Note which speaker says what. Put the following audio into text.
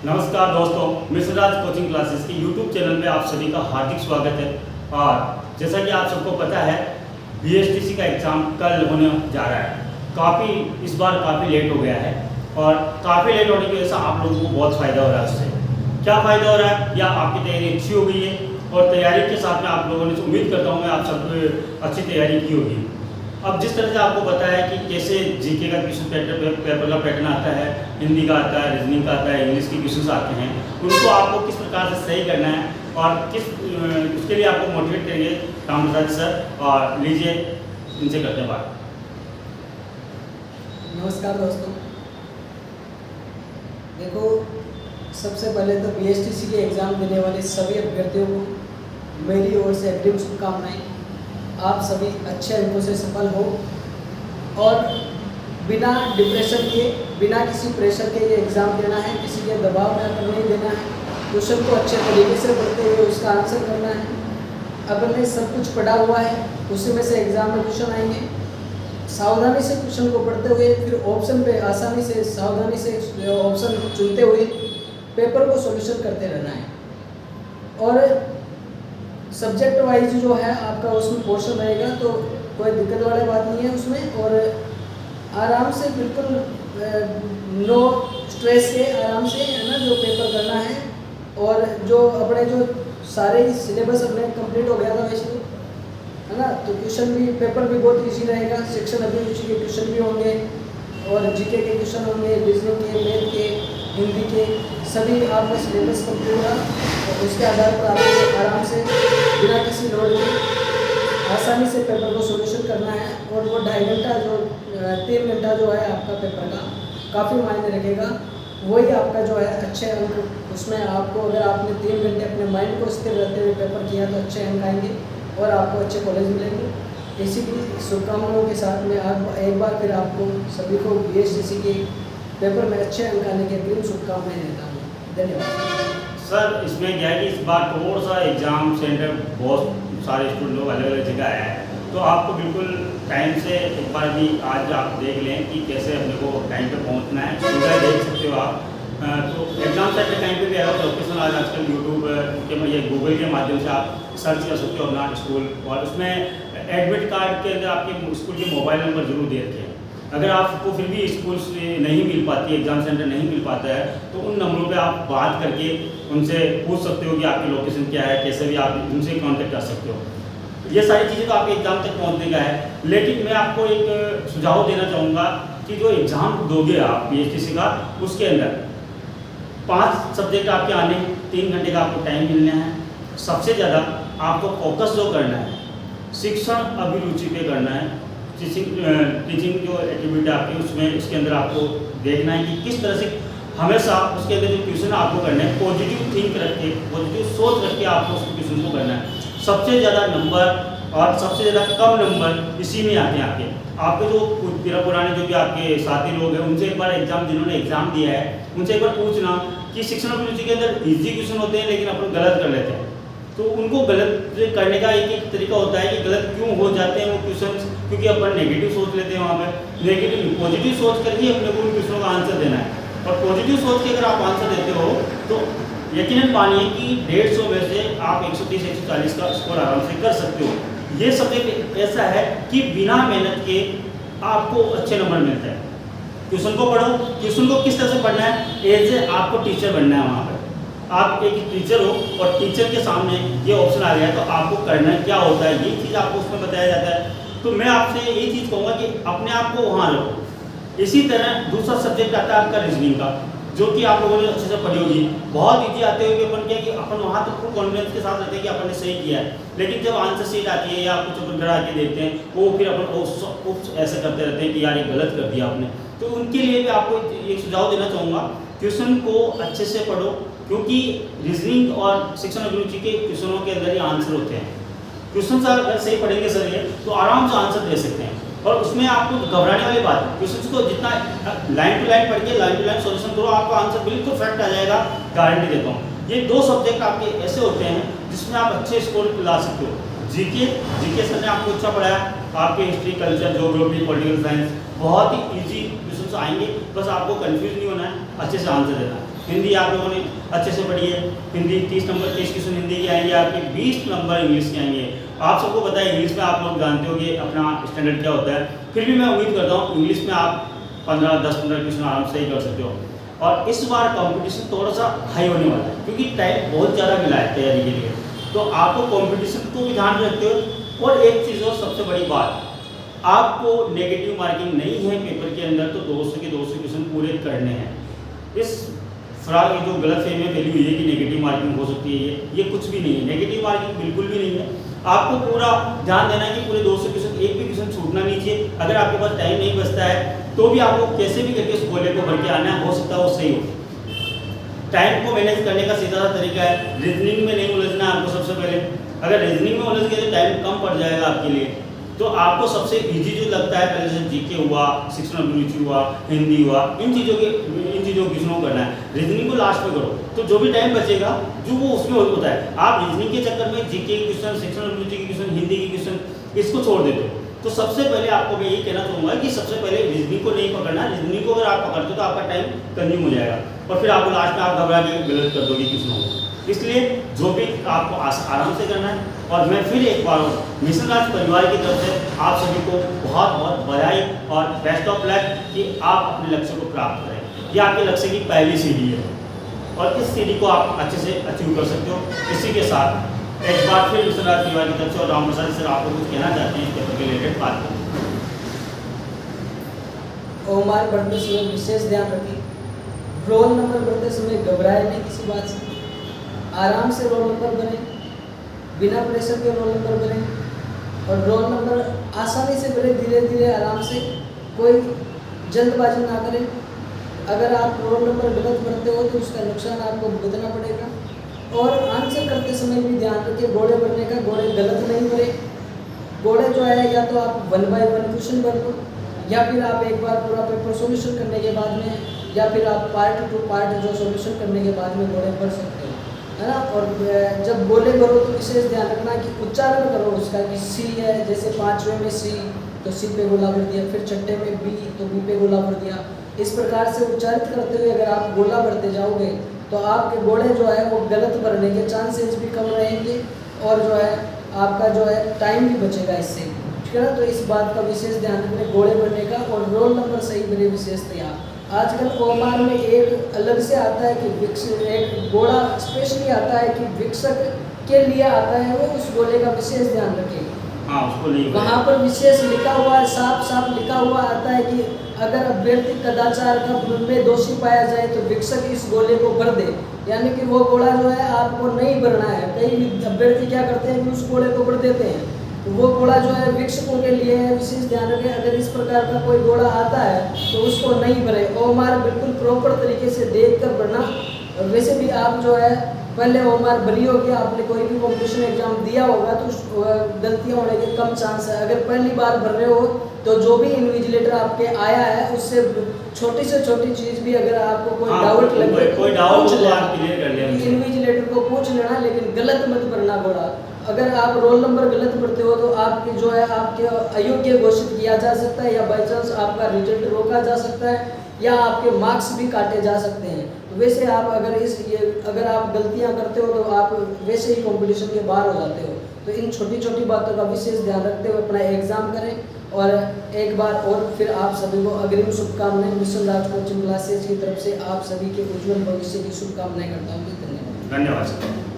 Speaker 1: नमस्कार दोस्तों, मिश्रराज coaching classes के यूट्यूब चैनल में आप सभी का हार्दिक स्वागत है। और जैसा कि आप सबको पता है, बीएसटीसी का एग्ज़ाम कल होने जा रहा है। इस बार काफ़ी लेट हो गया है और काफ़ी लेट होने की वजह से आप लोगों को बहुत फ़ायदा हो रहा है। उससे क्या फ़ायदा हो रहा है, या आपकी तैयारी अच्छी हो गई है और तैयारी के साथ में आप लोगों ने, उम्मीद करता हूँ मैं, आप सब अच्छी तैयारी की होगी। अब जिस तरह से आपको पता है कि कैसे जीके का क्वेश्चन पेपर का पैटर्न आता है, हिंदी का आता है, रीजनिंग का आता है, इंग्लिश के क्वेश्चन आते हैं, उनको आपको किस प्रकार से सही करना है और उसके लिए आपको मोटिवेट करेंगे रामप्रसाद सर। और लीजिए इनसे करते हैं बात।
Speaker 2: नमस्कार दोस्तों, देखो सबसे पहले तो बीएसटीसी के एग्ज़ाम देने वाले सभी अभ्यर्थियों को मेरी ओर से अग्रिम शुभकामनाएं। आप सभी अच्छे अंकों से सफल हो और बिना डिप्रेशन के, बिना किसी प्रेशर के ये एग्ज़ाम देना है। किसी के दबाव में अगर नहीं देना है, क्वेश्चन को अच्छे तरीके से पढ़ते हुए उसका आंसर करना है। अगर नहीं सब कुछ पढ़ा हुआ है, उसी में से एग्ज़ाम में क्वेश्चन आएंगे। सावधानी से क्वेश्चन को पढ़ते हुए फिर ऑप्शन पे आसानी से, सावधानी से ऑप्शन चुनते हुए पेपर को सॉल्यूशन करते रहना है। और सब्जेक्ट वाइज जो है आपका उसमें पोर्शन रहेगा, तो कोई दिक्कत वाली बात नहीं है उसमें। और आराम से, बिल्कुल नो स्ट्रेस के आराम से, है ना, जो पेपर करना है। और जो अपने जो सारे सिलेबस अपने कंप्लीट हो गया था वैसे तो, है ना, तो क्वेश्चन भी, पेपर भी बहुत इजी रहेगा। सेक्शन अभिरुचि के क्वेश्चन भी होंगे और जीके के क्वेश्चन होंगे, रीजनिंग के, मैथ के, हिंदी के, सभी आपका सिलेबस कंप्लीट होगा। और उसके आधार पर आपको आराम से बिना किसी लोड के आसानी से पेपर को सॉल्यूशन करना है। और वो 2.5 घंटा जो 3 घंटा जो है आपका पेपर का काफ़ी मायने रखेगा। वही आपका जो है अच्छे अंक, उसमें आपको, अगर आपने 3 घंटे अपने माइंड को स्थिर रहते हुए पेपर किया तो अच्छे अंक आएंगे और आपको अच्छे कॉलेज मिलेंगे। इसी की शुभकामनाओं के साथ में आप एक बार फिर आपको सभी को बीएसटीसी के पेपर में अच्छे अंक आने की अग्रिम शुभकामनाएं देता हूँ। धन्यवाद
Speaker 1: सर। इसमें क्या है कि इस बार थोड़ा सा एग्ज़ाम सेंटर बहुत सारे स्टूडेंट लोग अलग अलग जगह आए हैं, तो आपको बिल्कुल टाइम से एक बार भी आज आप देख लें कि कैसे अपने को टाइम पे पहुंचना है। सुविधा देख सकते हो आप। तो एग्ज़ाम सेंटर टाइम पे भी आएगा तो लोकेशन आज आजकल यूट्यूब के, ये गूगल के माध्यम से आप सर्च कर सकते हो अपना स्कूल, और उसमें एडमिट कार्ड के अंदर आपके स्कूल के मोबाइल नंबर जरूर दे रखे हैं। अगर आपको फिर भी स्कूल से नहीं मिल पाती, एग्ज़ाम सेंटर नहीं मिल पाता है, तो उन नंबरों पे आप बात करके उनसे पूछ सकते हो कि आपकी लोकेशन क्या है, कैसे भी आप उनसे कांटेक्ट कर सकते हो। ये सारी चीज़ें तो आपके एग्ज़ाम तक पहुंचने का है। लेकिन मैं आपको एक सुझाव देना चाहूँगा कि जो एग्ज़ाम दोगे आप बीएसटीसी का, उसके अंदर 5 सब्जेक्ट आपके आने, 3 घंटे का आपको टाइम मिलना है। सबसे ज़्यादा आपको फोकस जो करना है शिक्षण अभिरुचि पे करना है। टीचिंग जो एक्टिविटी आपकी, उसमें उसके अंदर आपको देखना है कि किस तरह से हमेशा उसके अंदर जो क्वेश्चन आपको करना है, पॉजिटिव थिंक रख के, पॉजिटिव सोच रख के आपको उस क्वेश्चन को करना है। सबसे ज़्यादा नंबर और सबसे ज़्यादा कम नंबर इसी में आते हैं आपके जो पुराने जो भी आपके साथी लोग हैं, उनसे एक बार जिन्होंने एग्ज़ाम दिया है, उनसे एक बार पूछना कि शिक्षण अभिरुचि के अंदर ईजी क्वेश्चन होते हैं लेकिन अपन गलत कर लेते हैं। तो उनको गलत करने का एक तरीका होता है कि गलत क्यों हो जाते हैं वो क्वेश्चन, क्योंकि अपन नेगेटिव सोच लेते हैं। वहाँ पे नेगेटिव, पॉजिटिव सोच कर ही अपने को उन क्वेश्चनों का आंसर देना है। और पॉजिटिव सोच के अगर आप आंसर देते हो तो यकीनन मानिए कि 150 में से आप 130-140 का स्कोर आराम से कर सकते हो। ये सब्जेक्ट ऐसा है कि बिना मेहनत के आपको अच्छे नंबर मिलते हैं। क्वेश्चन को पढ़ो, क्वेश्चन को किस तरह से पढ़ना है, एज ए आपको टीचर बनना है। वहाँ पर आप एक टीचर हो और टीचर के सामने ये ऑप्शन आ गया है, तो आपको करना क्या होता है, ये चीज़ आपको उसमें बताया जाता है। तो मैं आपसे ये चीज़ कहूँगा कि अपने आप को वहाँ रखो। इसी तरह दूसरा सब्जेक्ट आता है आपका रीजनिंग का, जो कि आप लोगों ने अच्छे से पढ़ी होगी। बहुत ईजी आते हुए अपन क्या कि अपन वहाँ तो फुल कॉन्फिडेंस के साथ रहते हैं कि अपन ने सही किया है, लेकिन जब आंसर शीट आती है या कुछ अपन गड़ा के देखते हैं, वो फिर अपन ऐसा करते रहते हैं कि यार ये गलत कर दिया आपने। तो उनके लिए भी आपको एक सुझाव देना चाहूँगा, क्वेश्चन को अच्छे से पढ़ो, क्योंकि रीजनिंग और शिक्षण अभिरुचि के क्वेश्चनों के अंदर ही आंसर होते हैं। क्वेश्चन अगर सही पढ़ेंगे सर ये, तो आराम से आंसर दे सकते हैं। और उसमें आपको घबराने वाली बात है, क्वेश्चन को जितना लाइन टू लाइन पढ़ के लाइन टू लाइन सॉल्यूशन करो, आपका आंसर बिल्कुल करेक्ट आ जाएगा, गारंटी देता हूँ। ये 2 सब्जेक्ट आपके ऐसे होते हैं जिसमें आप अच्छे स्कोर ला सकते हो। जीके सर ने आपको अच्छा पढ़ाया, आपके history, culture, geography, political science बहुत ही ईजी क्वेश्चन आएंगे। बस आपको कंफ्यूज नहीं होना है, अच्छे से आंसर देना है। हिंदी आप लोगों ने अच्छे से पढ़ी है, हिंदी 30 नंबर 30 क्वेश्चन हिंदी के आएंगे आपके, 20 नंबर इंग्लिश के आएंगे। आप सबको पता है इंग्लिश में आप लोग जानते हो कि अपना स्टैंडर्ड क्या होता है, फिर भी मैं उम्मीद करता हूँ इंग्लिश में आप 10-15 क्वेश्चन आराम से ही कर सकते हो। और इस बार कंपटीशन थोड़ा सा हाई होने वाला है क्योंकि टाइम बहुत ज़्यादा मिला है तैयारी के लिए, तो आपको कंपटीशन को भी ध्यान रखते हो। और एक चीज़ और सबसे बड़ी बात, आपको नेगेटिव मार्किंग नहीं है पेपर के अंदर, तो 200 के 200 क्वेश्चन पूरे करने हैं। इस फ्रॉड में जो गलत फहमी फैली हुई है कि नेगेटिव मार्किंग हो सकती है, ये कुछ भी नहीं है, नेगेटिव मार्किंग बिल्कुल भी नहीं है। आपको पूरा ध्यान देना है कि पूरे 200 क्वेश्चन एक भी क्वेश्चन छूटना नहीं चाहिए। अगर आपके पास टाइम नहीं बचता है तो भी आपको कैसे भी करके उस गोले को भर के आना है, हो सकता है वो सही हो। टाइम को मैनेज करने का सीधा सा तरीका है, रीजनिंग में नहीं उलझना है आपको सबसे पहले। अगर रीजनिंग में उलझ गए तो टाइम कम पड़ जाएगा आपके लिए। तो आपको सबसे इजी जो लगता है, पहले जैसे जीके हुआ, सेक्शनल एबिलिटी हुआ, हिंदी हुआ, इन चीज़ों के क्वेश्चनों को करना है। रीजनिंग को लास्ट में करो, तो जो भी टाइम बचेगा जो वो उसमें होता है। आप रीजनिंग के चक्कर में जीके के क्वेश्चन, सेक्शनल एबिलिटी के क्वेश्चन, हिंदी के क्वेश्चन, इसको छोड़ देते हो। तो सबसे पहले आपको मैं यही कहना चाहूँगा कि सबसे पहले रीजनिंग को नहीं पकड़ना। रीजनिंग को अगर आप पकड़ते हो तो आपका टाइम कंज्यूम हो जाएगा और फिर आपको लास्ट में आप घबरा के गलत कर दोगे क्वेश्चनों को। इसलिए जो भी आपको आराम से करना है। और मैं फिर एक बार मिशन राज परिवार की तरफ से आप सभी को बहुत बहुत बधाई और बेस्ट ऑफ लक कि आप अपने लक्ष्य को प्राप्त करें। ये आपके लक्ष्य की पहली सीढ़ी है और इस सीढ़ी को आप अच्छे से अचीव कर सकते हो। इसी के साथ एक बार फिर मिशन राज परिवार की तरफ से और राम प्रसाद सर आप लोग कुछ कहना चाहते हैं इस पेपर के रिलेटेड बात करें।
Speaker 2: ओमार बढ़ते समय विशेष ध्यान रखें, रोल नंबर बढ़ते समय घबराए नहीं किसी बात से, आराम से रोल नंबर बने, बिना प्रेशर के रोल नंबर बने और रोल नंबर आसानी से बने, धीरे धीरे आराम से, कोई जल्दबाजी ना करें। अगर आप रोल नंबर गलत भरते हो तो उसका नुकसान आपको भुगतना पड़ेगा। और आंसर करते समय भी ध्यान रखें घोड़े भरने का, घोड़े गलत नहीं भरे। घोड़े जो है या तो आप 1 बाय 1 क्वेश्चन भर लो, या फिर आप एक बार पूरा पेपर सॉल्यूशन करने के बाद में, या फिर आप पार्ट टू पार्ट जो सॉल्यूशन करने के बाद में घोड़े भर सकते हो, है ना। और जब गोले भरो तो विशेष ध्यान रखना कि उच्चारण करो उसका, कि सी है जैसे 5वें में सी तो सी पे गोला भर दिया, फिर छठे में बी तो बी पे गोला भर दिया। इस प्रकार से उच्चारित करते हुए अगर आप गोला भरते जाओगे तो आपके गोले जो है वो गलत भरने के चांसेस भी कम रहेंगे और जो है आपका जो है टाइम भी बचेगा इससे, ठीक है ना। तो इस बात का विशेष ध्यान रखना घोड़े भरने का और रोल नंबर सही भरे विशेष तैयार। आजकल ओमार में एक अलग से आता है कि विकसित एक घोड़ा स्पेशली आता है कि विकसक के लिए आता है, वो उस घोड़े का विशेष ध्यान रखें।
Speaker 1: हाँ, उसको नहीं
Speaker 2: वहाँ पर विशेष लिखा हुआ है, साफ साफ लिखा हुआ आता है कि अगर अभ्यर्थी कदाचार का में दोषी पाया जाए तो विकसक इस घोड़े को भर दे, यानी कि वो घोड़ा जो है आपको नहीं भरना है। कई अभ्यर्थी क्या करते हैं कि उस घोड़े को भर देते हैं, तो वो घोड़ा जो है विकसकों के लिए है। विशेष ध्यान रखें अगर इस प्रकार का कोई घोड़ा आता है तो उसको नहीं भरे। ओमार बिल्कुल प्रॉपर तरीके से देख कर भरना। और वैसे भी आप जो है पहले ओमार भरी होगी, आपने कोई भी कॉम्पिटिशन एग्जाम दिया होगा तो गलतियां होने के कम चांस है। अगर पहली बार भर रहे हो तो जो भी इन्विजिलेटर आपके आया है उससे छोटी से छोटी चीज़ भी अगर आपको कोई डाउट लगे
Speaker 1: कोई डाउट हो तो आप क्लियर कर लें,
Speaker 2: इन्विजिलेटर को पूछ लेना, लेकिन गलत मत भरना घोड़ा। अगर आप रोल नंबर गलत भरते हो तो आपके जो है आपके अयोग्य घोषित किया जा सकता है, या बाई चांस आपका रिजल्ट रोका जा सकता है, या आपके मार्क्स भी काटे जा सकते हैं। तो वैसे आप अगर आप गलतियां करते हो तो आप वैसे ही कंपटीशन के बाहर हो जाते हो। तो इन छोटी छोटी बातों का विशेष ध्यान रखते हुए अपना एग्जाम करें। और एक बार और फिर आप सभी को अग्रिम शुभकामनाएं मिशन राज कोचिंग क्लासेस की तरफ से आप सभी के उज्जवल भविष्य की शुभकामनाएं करता हूँ। धन्यवाद।
Speaker 1: धन्यवाद।